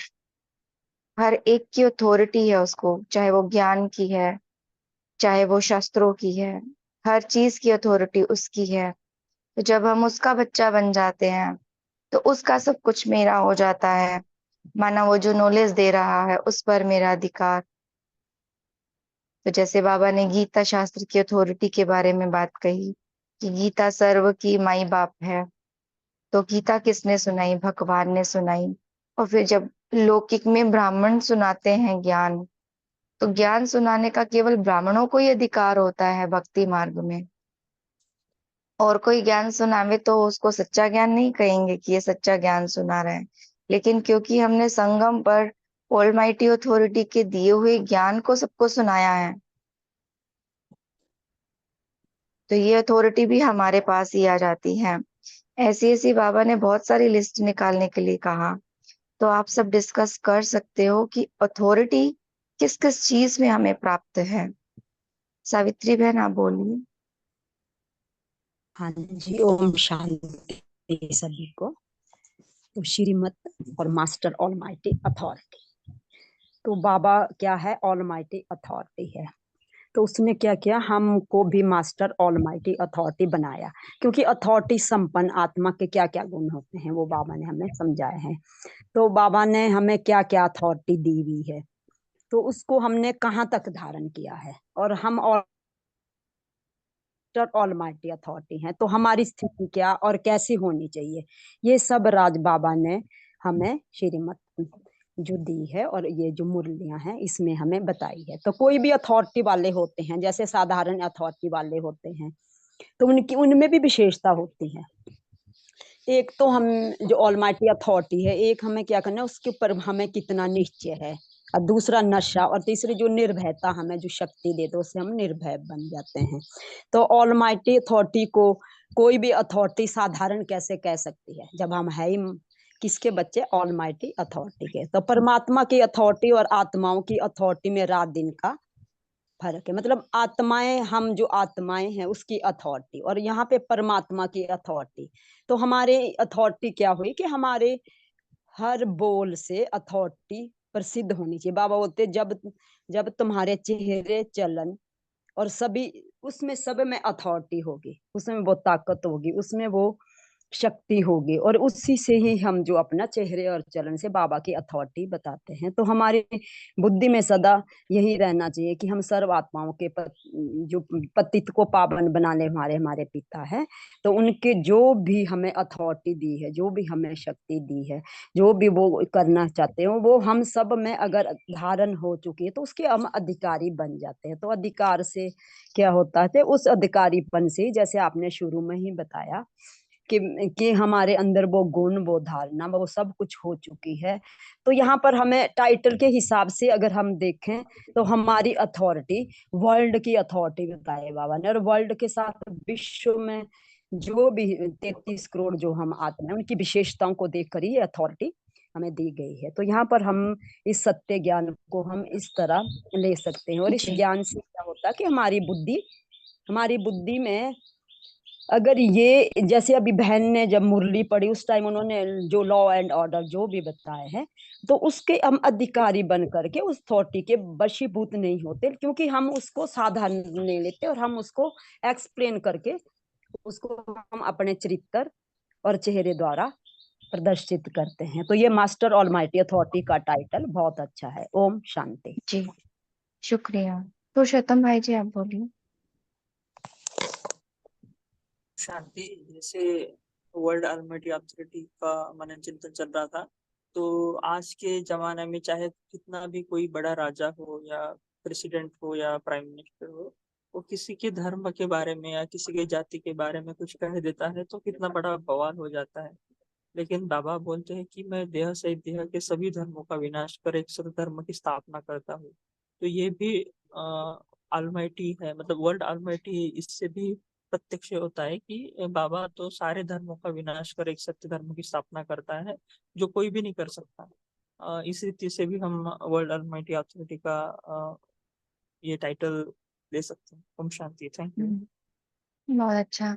हर एक की अथॉरिटी है उसको, चाहे वो ज्ञान की है, चाहे वो शास्त्रों की है, हर चीज की अथॉरिटी उसकी है। तो जब हम उसका बच्चा बन जाते हैं तो उसका सब कुछ मेरा हो जाता है, माना वो जो नॉलेज दे रहा है उस पर मेरा अधिकार। तो जैसे बाबा ने गीता शास्त्र की अथॉरिटी के बारे में बात कही कि गीता सर्व की माई बाप है, तो गीता किसने सुनाई? भगवान ने सुनाई। और फिर जब लौकिक में ब्राह्मण सुनाते हैं ज्ञान, तो ज्ञान सुनाने का केवल ब्राह्मणों को ही अधिकार होता है भक्ति मार्ग में। और कोई ज्ञान सुनावे तो उसको सच्चा ज्ञान नहीं कहेंगे कि ये सच्चा ज्ञान सुना रहा है, लेकिन क्योंकि हमने संगम पर ऑलमाइटी अथॉरिटी के दिए हुए ज्ञान को सबको सुनाया है, तो ये अथॉरिटी भी हमारे पास ही आ जाती है। ऐसी ऐसी बाबा ने बहुत सारी लिस्ट निकालने के लिए कहा, तो आप सब डिस्कस कर सकते हो कि अथॉरिटी किस किस चीज में हमें प्राप्त है। सावित्री बहन आप बोलिए। हाँ जी, ओम शांति सभी को। तो श्रीमत और मास्टर ऑलमाइटी अथॉरिटी, तो बाबा क्या है? ऑलमाइटी अथॉरिटी है। तो उसने क्या किया? हमको भी मास्टर ऑलमाइटी अथॉरिटी बनाया, क्योंकि अथॉरिटी संपन्न आत्मा के क्या क्या गुण होते हैं वो बाबा ने हमें समझाए हैं। तो बाबा ने हमें क्या क्या अथॉरिटी दी हुई है, तो उसको हमने कहाँ तक धारण किया है, और हम ऑलमाइटी अथॉरिटी हैं, तो हमारी स्थिति क्या और कैसी होनी चाहिए, ये सब राज बाबा ने हमें श्रीमत जो दी है और ये जो मुरलियां हैं इसमें हमें बताई है। तो कोई भी अथॉरिटी वाले होते हैं, जैसे साधारण अथॉरिटी वाले होते हैं, तो उनकी उनमें भी विशेषता होती है। एक तो हम जो ऑलमाइटी अथॉरिटी है, एक हमें क्या करना है, उसके ऊपर हमें कितना निश्चय है, और दूसरा नशा, और तीसरी जो निर्भयता, हमें जो शक्ति दे दो उससे हम निर्भय बन जाते हैं। तो ऑलमाइटी अथॉरिटी को कोई भी अथॉरिटी साधारण कैसे कह सकती है, जब हम है ही किसके बच्चे? ऑलमाइटी अथॉरिटी के। तो परमात्मा की अथॉरिटी और आत्माओं की अथॉरिटी में रात दिन का फर्क है। मतलब आत्माएं, हम जो आत्माएं हैं उसकी अथॉरिटी, और यहाँ पे परमात्मा की अथॉरिटी। तो हमारे अथॉरिटी क्या हुई कि हमारे हर बोल से अथॉरिटी प्रसिद्ध होनी चाहिए। बाबा बोलते जब जब तुम्हारे चेहरे, चलन और सभी, उसमें सब में अथॉरिटी होगी, उसमें वो ताकत होगी, उसमें वो शक्ति होगी, और उसी से ही हम जो अपना चेहरे और चलन से बाबा की अथॉरिटी बताते हैं। तो हमारी बुद्धि में सदा यही रहना चाहिए कि हम सर्व आत्माओं के जो पतित को पावन बनाने हमारे हमारे पिता है, तो उनके जो भी हमें अथॉरिटी दी है, जो भी हमें शक्ति दी है, जो भी वो करना चाहते हो, वो हम सब में अगर धारण हो चुकी है तो उसके हम अधिकारी बन जाते हैं। तो अधिकार से क्या होता है? उस अधिकारीपन से, जैसे आपने शुरू में ही बताया कि हमारे अंदर वो गुण, वो धारणा, वो सब कुछ हो चुकी है। तो यहाँ पर हमें टाइटल के हिसाब से अगर हम देखें तो हमारी अथॉरिटी वर्ल्ड की अथॉरिटी बताए बाबा ने, और वर्ल्ड के साथ विश्व में जो भी 33 करोड़ जो हम आत्मा है, उनकी विशेषताओं को देखकर ही अथॉरिटी हमें दी गई है। तो यहाँ पर हम इस सत्य ज्ञान को हम इस तरह ले सकते हैं, और इस जी ज्ञान से क्या होता है कि हमारी बुद्धि में, अगर ये जैसे अभी बहन ने जब मुरली पढ़ी उस टाइम उन्होंने जो लॉ एंड ऑर्डर जो भी बताए हैं, तो उसके हम अधिकारी बन करके उस अथॉरिटी के वशीभूत नहीं होते, क्योंकि हम उसको साधारण ले लेते और हम उसको एक्सप्लेन करके उसको हम अपने चरित्र और चेहरे द्वारा प्रदर्शित करते हैं। तो ये मास्टर ऑलमाइटी अथॉरिटी का टाइटल बहुत अच्छा है। ओम शांति। जी, शुक्रिया। पुरुषोत्तम भाई जी आप बोलिए। शांति। जैसे वर्ल्ड अलमाइटी अथॉरिटी का मनन चिंतन चल रहा था। तो आज के जमाने में चाहे कितना भी कोई बड़ा राजा हो या प्रेसिडेंट हो या प्राइम मिनिस्टर हो, वो किसी के धर्म के बारे में या किसी के जाति के बारे में कुछ कह देता है तो कितना बड़ा बवाल हो जाता है। लेकिन बाबा बोलते हैं कि मैं देह से देह के सभी धर्मों का विनाश कर एक सत धर्म की स्थापना करता हूँ। तो ये भी अलमाइटी है, मतलब वर्ल्ड अलमाइटी, इससे भी प्रत्यक्ष होता है कि बाबा तो सारे धर्मों का विनाश कर एक सत्य धर्म की स्थापना करता है जो कोई भी नहीं कर सकता। इस रीति से भी हम वर्ल्ड अलमाइटी अथॉरिटी का ये टाइटल ले सकते हैं। ओम शांति। Thank you. बहुत अच्छा।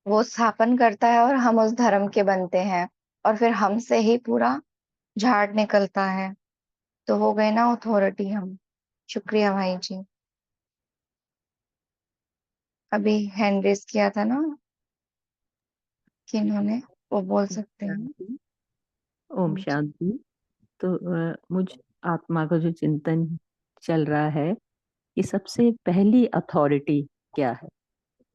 वो स्थापन करता है और हम उस धर्म के बनते हैं और फिर हमसे ही पूरा झाड़ निकलता है। तो हो गए ना अथॉरिटी हम। शुक्रिया भाई जी। अभी हैंड रेस किया था ना किन्होंने, वो बोल सकते हैं। शांति। ओम शांति। तो मुझ आत्मा का जो चिंतन चल रहा है कि सबसे पहली अथॉरिटी क्या है।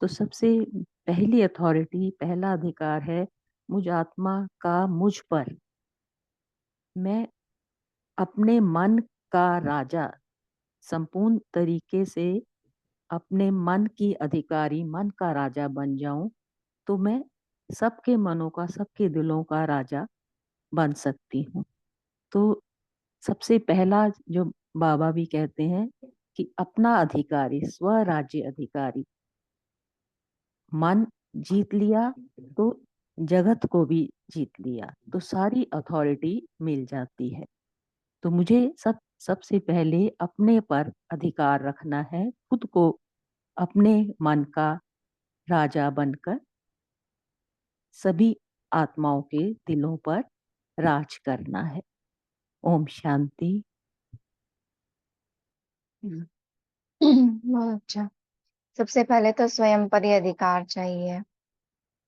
तो सबसे पहली अथॉरिटी, पहला अधिकार है मुझ आत्मा का मुझ पर। मैं अपने मन का राजा संपूर्ण तरीके से अपने मन की अधिकारी, मन का राजा बन जाऊं तो मैं सबके मनों का, सबके दिलों का राजा बन सकती हूँ। तो सबसे पहला जो बाबा भी कहते हैं कि अपना अधिकारी, स्वराज्य अधिकारी, मन जीत लिया तो जगत को भी जीत लिया, तो सारी अथॉरिटी मिल जाती है। तो मुझे सबसे पहले अपने पर अधिकार रखना है, खुद को अपने मन का राजा बनकर सभी आत्माओं के दिलों पर राज करना है। ओम शांति। बहुत अच्छा। सबसे पहले तो स्वयं पर ही अधिकार चाहिए।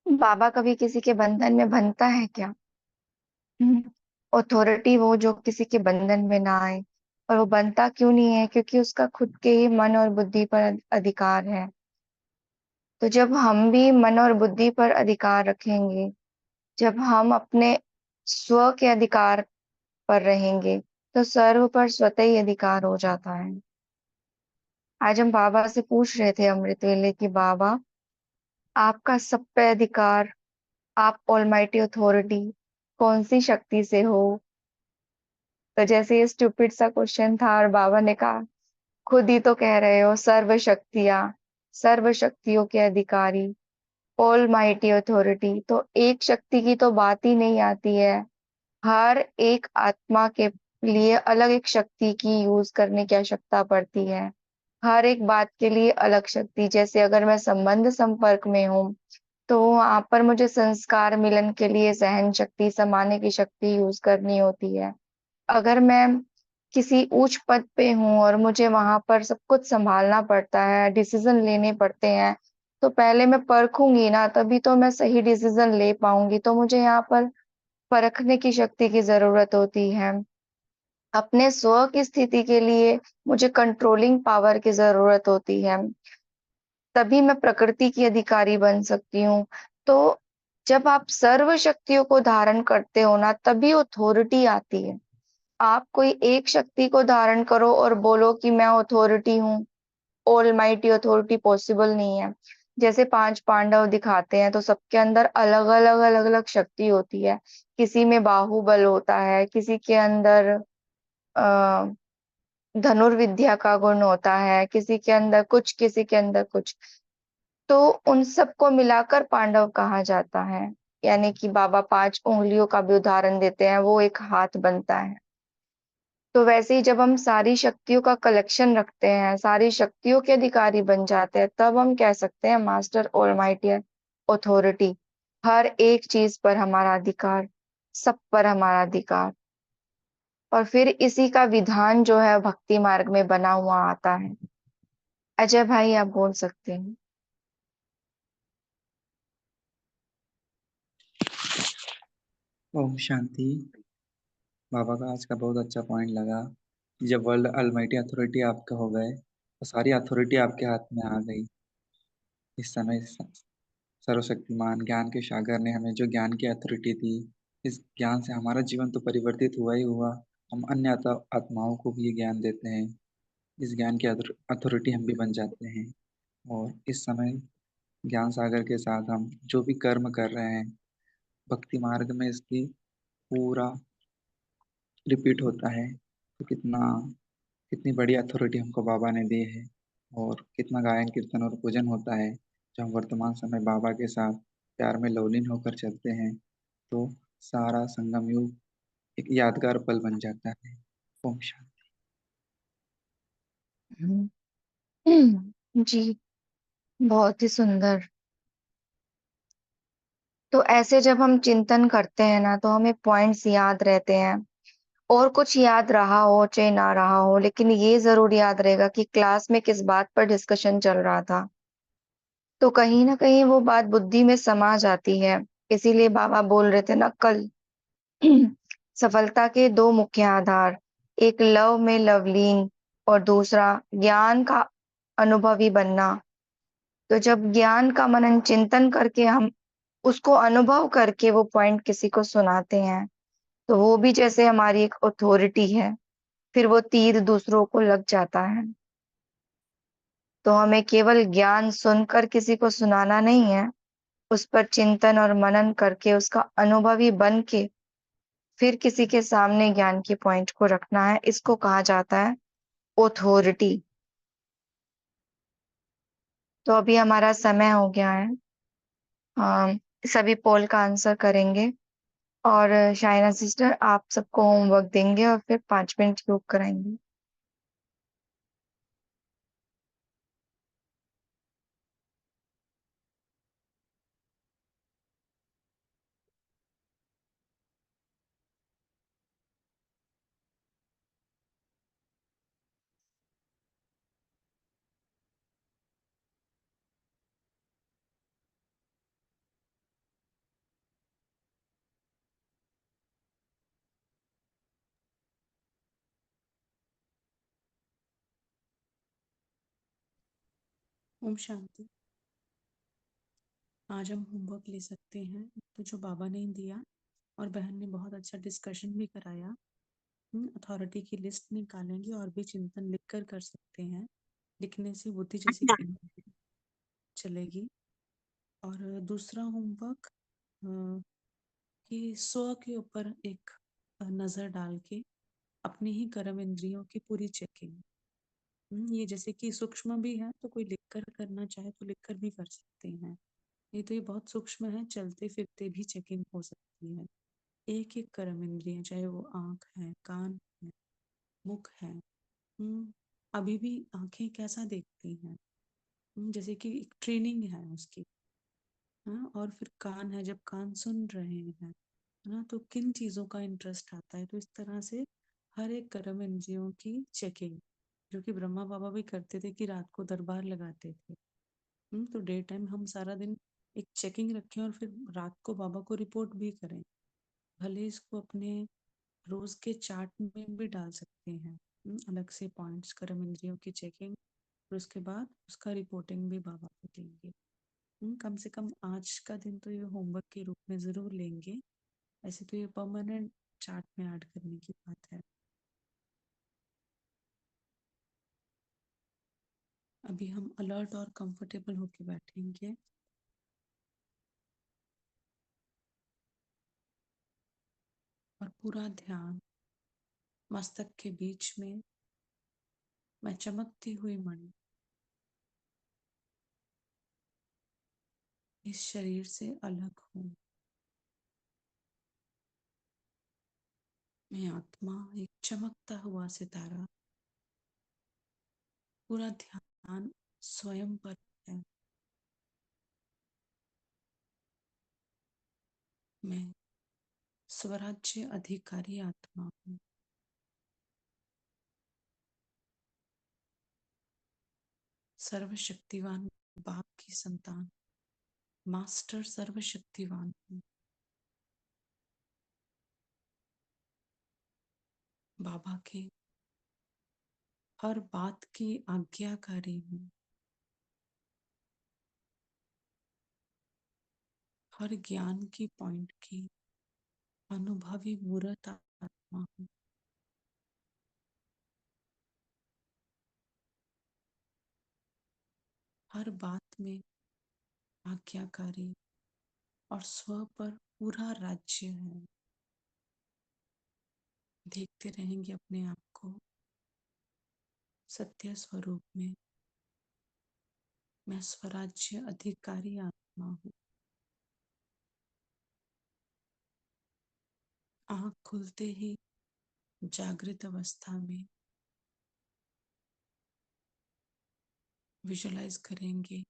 बाबा कभी किसी के बंधन में बंधता है क्या? अथॉरिटी वो जो किसी के बंधन में ना आए। और वो बनता क्यों नहीं है? क्योंकि उसका खुद के ही मन और बुद्धि पर अधिकार है। तो जब हम भी मन और बुद्धि पर अधिकार रखेंगे, जब हम अपने स्व के अधिकार पर रहेंगे, तो सर्व पर स्वतः ही अधिकार हो जाता है। आज हम बाबा से पूछ रहे थे अमृत वेले कि बाबा, आपका सब पे अधिकार, आप ऑलमाइटी अथॉरिटी कौन सी शक्ति से हो? तो जैसे ये स्टूपिड सा क्वेश्चन था और बाबा ने कहा, खुद ही तो कह रहे हो, सर्व शक्तियां, सर्व शक्तियों के अधिकारी, ऑल माइटी अथॉरिटी। तो एक शक्ति की तो बात ही नहीं आती है। हर एक आत्मा के लिए अलग एक शक्ति की यूज करने की आवश्यकता पड़ती है। हर एक बात के लिए अलग शक्ति। जैसे अगर मैं संबंध संपर्क में हूँ तो वहां पर मुझे संस्कार मिलन के लिए सहन शक्ति, समाने की शक्ति यूज करनी होती है। अगर मैं किसी उच्च पद पे हूँ और मुझे वहां पर सब कुछ संभालना पड़ता है, डिसीजन लेने पड़ते हैं, तो पहले मैं परखूंगी ना, तभी तो मैं सही डिसीजन ले पाऊंगी। तो मुझे यहाँ पर परखने की शक्ति की जरूरत होती है। अपने स्व की स्थिति के लिए मुझे कंट्रोलिंग पावर की जरूरत होती है, तभी मैं प्रकृति की अधिकारी बन सकती हूँ। तो जब आप सर्व शक्तियों को धारण करते हो ना, तभी अथॉरिटी आती है। आप कोई एक शक्ति को धारण करो और बोलो कि मैं अथॉरिटी हूँ, ऑलमाइटी अथॉरिटी, पॉसिबल नहीं है। जैसे 5 पांडव दिखाते हैं तो सबके अंदर अलग अलग अलग अलग शक्ति होती है। किसी में बाहुबल होता है, किसी के अंदर अ धनुर्विद्या का गुण होता है, किसी के अंदर कुछ, किसी के अंदर कुछ। तो उन सबको मिलाकर पांडव कहा जाता है। यानी कि बाबा 5 उंगलियों का भी उदाहरण देते हैं, वो एक हाथ बनता है। तो वैसे ही जब हम सारी शक्तियों का कलेक्शन रखते हैं, सारी शक्तियों के अधिकारी बन जाते हैं, तब हम कह सकते हैं मास्टर ऑलमाइटी अथॉरिटी। हर एक चीज पर हमारा अधिकार, सब पर हमारा अधिकार। और फिर इसी का विधान जो है भक्ति मार्ग में बना हुआ आता है। अजय भाई आप बोल सकते हैं। ओम शांति। बाबा का आज का बहुत अच्छा पॉइंट लगा। जब वर्ल्ड अलमाइटी अथॉरिटी आपका हो गए तो सारी अथॉरिटी आपके हाथ में आ गई। इस समय सर्वशक्तिमान ज्ञान के सागर ने हमें जो ज्ञान की अथॉरिटी दी, इस ज्ञान से हमारा जीवन तो परिवर्तित हुआ ही हुआ, हम अन्य आत्माओं को भी ये ज्ञान देते हैं। इस ज्ञान की अथॉरिटी हम भी बन जाते हैं। और इस समय ज्ञान सागर के साथ हम जो भी कर्म कर रहे हैं, भक्ति मार्ग में इसकी पूरा रिपीट होता है। तो कितनी बड़ी अथॉरिटी हमको बाबा ने दी है, और कितना गायन कीर्तन और पूजन होता है। जब हम वर्तमान समय बाबा के साथ प्यार में लवलीन होकर चलते हैं, तो सारा संगम युग एक यादगार पल बन जाता है। ओम शांति। जी, बहुत ही सुंदर। तो ऐसे जब हम चिंतन करते हैं ना, तो हमें पॉइंट्स याद रहते हैं, और कुछ याद रहा हो चाहे ना रहा हो, लेकिन ये जरूर याद रहेगा कि क्लास में किस बात पर डिस्कशन चल रहा था। तो कहीं ना कहीं वो बात बुद्धि में समा जाती है। इसीलिए बाबा बोल रहे थे ना कल, सफलता के दो मुख्य आधार, एक लव में लवलीन और दूसरा ज्ञान का अनुभवी बनना। तो जब ज्ञान का मनन चिंतन करके हम उसको अनुभव करके वो पॉइंट किसी को सुनाते हैं, तो वो भी जैसे हमारी एक अथॉरिटी है, फिर वो तीर दूसरों को लग जाता है। तो हमें केवल ज्ञान सुनकर किसी को सुनाना नहीं है, उस पर चिंतन और मनन करके उसका अनुभवी बन के फिर किसी के सामने ज्ञान के पॉइंट को रखना है। इसको कहा जाता है ऑथोरिटी। तो अभी हमारा समय हो गया है। सभी पोल का आंसर करेंगे, और शाइना सिस्टर आप सबको होमवर्क देंगे और फिर 5 मिनट योग कराएंगे। ओम शांति। आज हम होमवर्क ले सकते हैं, तो जो बाबा ने दिया और बहन ने बहुत अच्छा डिस्कशन भी कराया। अथॉरिटी की लिस्ट निकालेंगे और भी चिंतन लिखकर कर सकते हैं। लिखने से बुद्धि जैसी चलेगी। और दूसरा होमवर्क कि स्व के ऊपर एक नजर डाल के अपनी ही कर्म इंद्रियों की पूरी चेकिंग। ये जैसे कि सूक्ष्म भी है, तो कोई लिखकर करना चाहे तो लिखकर भी कर सकते हैं। ये तो ये बहुत सूक्ष्म है, चलते फिरते भी चेकिंग हो सकती है। एक एक कर्म इंद्रिय, चाहे वो आंख है, कान है, मुख है। अभी भी आंखें कैसा देखती हैं, जैसे कि एक ट्रेनिंग है उसकी। हाँ, और फिर कान है, जब कान सुन रहे हैं, है ना, तो किन चीजों का इंटरेस्ट आता है। तो इस तरह से हर एक कर्म इंद्रियों की चेकिंग, जो कि ब्रह्मा बाबा भी करते थे कि रात को दरबार लगाते थे। तो डे टाइम हम सारा दिन एक चेकिंग रखें और फिर रात को बाबा को रिपोर्ट भी करें। भले इसको अपने रोज के चार्ट में भी डाल सकते हैं। अलग से पॉइंट्स, कर्म इंद्रियों की चेकिंग, और उसके बाद उसका रिपोर्टिंग भी बाबा को देंगे। कम से कम आज का दिन तो ये होमवर्क के रूप में जरूर लेंगे। ऐसे तो ये परमानेंट चार्ट में ऐड करने की बात है। अभी हम अलर्ट और कंफर्टेबल होके बैठेंगे। और पूरा ध्यान मस्तक के बीच में मैं चमकती हुई मणि इस शरीर से अलग हूँ। मैं आत्मा एक चमकता हुआ सितारा। पूरा ध्यान स्वयं पर है। मैं स्वराज्य अधिकारी आत्मा हूँ। सर्वशक्तिवान बाप की संतान, मास्टर सर्वशक्तिवान हूँ। बाबा के हर बात की आज्ञाकारी हूँ। हर ज्ञान की पॉइंट की अनुभवी मूर्त आत्मा हूँ। हर बात में आज्ञाकारी और स्व पर पूरा राज्य है। देखते रहेंगे अपने आप को सत्य स्वरूप में। मैं स्वराज्य अधिकारी आत्मा हूँ। आँख खुलते ही जागृत अवस्था में विजुलाइज करेंगे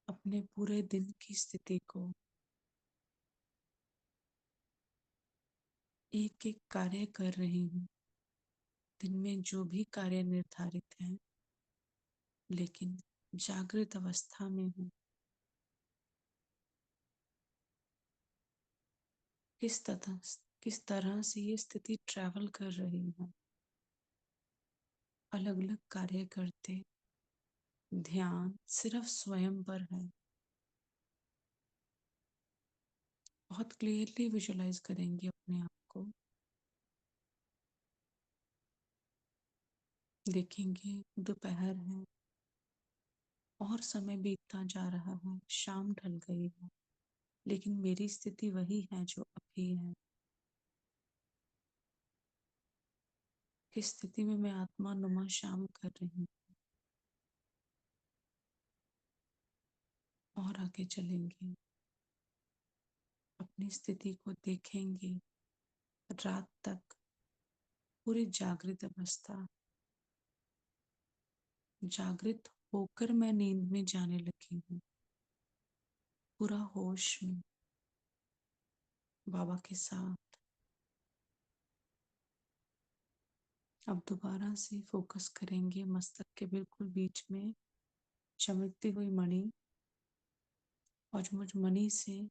अपने पूरे दिन की स्थिति को। एक एक कार्य कर रही हूँ। दिन में जो भी कार्य निर्धारित हैं, लेकिन जागृत अवस्था में हूँ। किस तरह से ये स्थिति ट्रैवल कर रही है। अलग अलग कार्य करते ध्यान सिर्फ स्वयं पर है। बहुत क्लियरली विजुलाइज करेंगे अपने आप को। देखेंगे दोपहर है और समय बीतता जा रहा है, शाम ढल गई है, लेकिन मेरी स्थिति वही है जो अभी है। किस स्थिति में मैं आत्मा नुमा शाम कर रही हूँ। और आगे चलेंगे, अपनी स्थिति को देखेंगे रात तक। पूरी जागृत अवस्था, जागृत होकर मैं नींद में जाने लगी हूँ। पूरा होश में बाबा के साथ। अब दोबारा से फोकस करेंगे मस्तक के बिल्कुल बीच में चमकती हुई मणि, और मुझ मणि से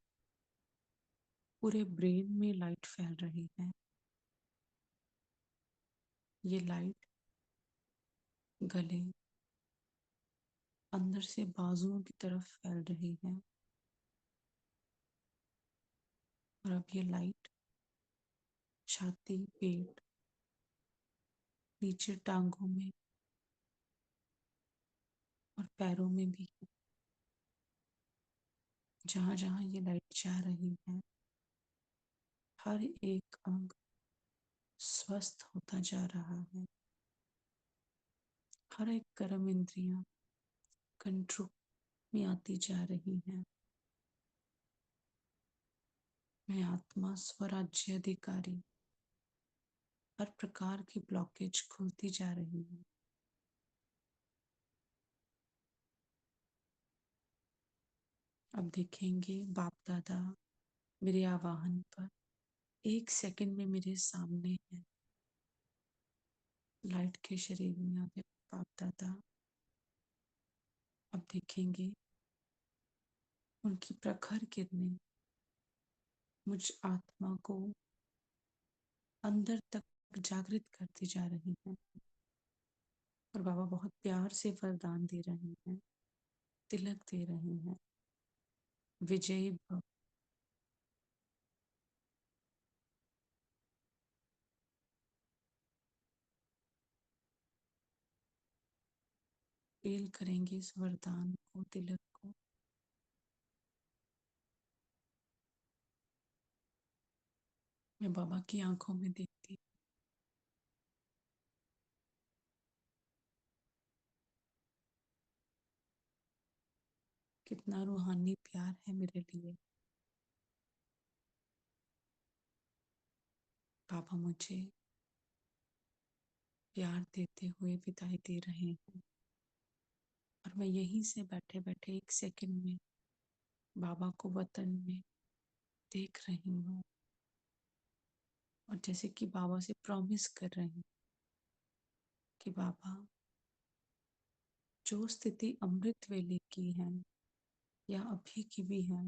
पूरे ब्रेन में लाइट फैल रही है। ये लाइट गले, अंदर से बाजुओं की तरफ फैल रही है। और अब ये लाइट छाती, पेट, नीचे टांगों में और पैरों में भी है। जहां जहां ये लाइट जा रही है, हर एक अंग स्वस्थ होता जा रहा है। हर एक कर्म इंद्रियां कंट्रोल में आती जा रही है। मैं आत्मा स्वराज्य अधिकारी। हर प्रकार की ब्लॉकेज खुलती जा रही है। अब देखेंगे बाप दादा मेरे आवाहन पर 1 सेकंड में मेरे सामने है। लाइट के शरीर में आ गए बाप दादा। अब देखेंगे उनकी प्रखर किरणें मुझ आत्मा को अंदर तक जागृत करती जा रही हैं। और बाबा बहुत प्यार से वरदान दे रहे हैं, तिलक दे रहे हैं, विजयी भव। फील करेंगे इस वरदान को, तिलक को। मैं बाबा की आंखों में देखती, कितना रूहानी प्यार है मेरे लिए। बाबा मुझे प्यार देते हुए विदाई दे रहे हैं। और मैं यहीं से बैठे बैठे 1 सेकंड में बाबा को वतन में देख रही हूँ। और जैसे कि बाबा से प्रॉमिस कर रही हूँ कि बाबा, जो स्थिति अमृत वेले की है या अभी की भी है,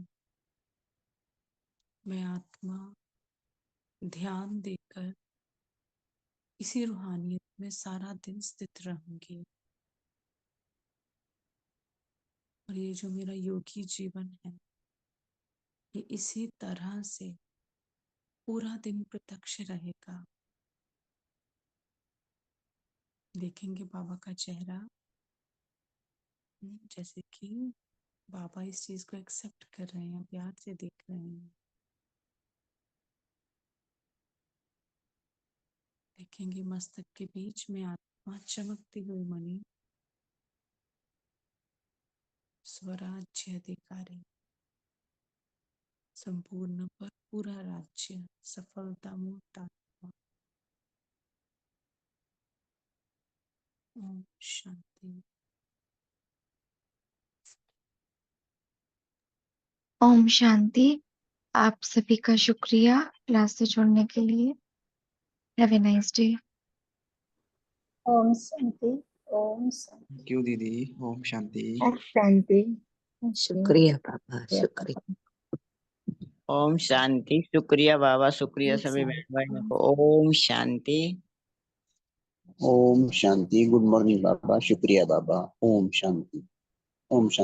मैं आत्मा ध्यान देकर इसी रूहानियत में सारा दिन स्थित रहूंगी। और ये जो मेरा योगी जीवन है, ये इसी तरह से पूरा दिन प्रत्यक्ष रहेगा। देखेंगे बाबा का चेहरा, जैसे कि बाबा इस चीज को एक्सेप्ट कर रहे हैं, प्यार से देख रहे हैं। देखेंगे मस्तक के बीच में आत्मा चमकती हुई मणि, स्वराज्य अधिकारी, संपूर्ण पर पूरा राज्य, सफलता मूर्त आत्मा। ओम शांति। ओम शांति। आप सभी का शुक्रिया क्लास से जुड़ने के लिए। Have a nice day. ओम शांति। ओम शांति। थैंक यू दीदी। ओम शांति। ओम शांति। शुक्रिया बाबा, शुक्रिया। ओम शांति। शुक्रिया बाबा, शुक्रिया सभी बहन भाइयों को। ओम शांति। ओम शांति। गुड मॉर्निंग बाबा। शुक्रिया बाबा। ओम शांति। ओम शांति।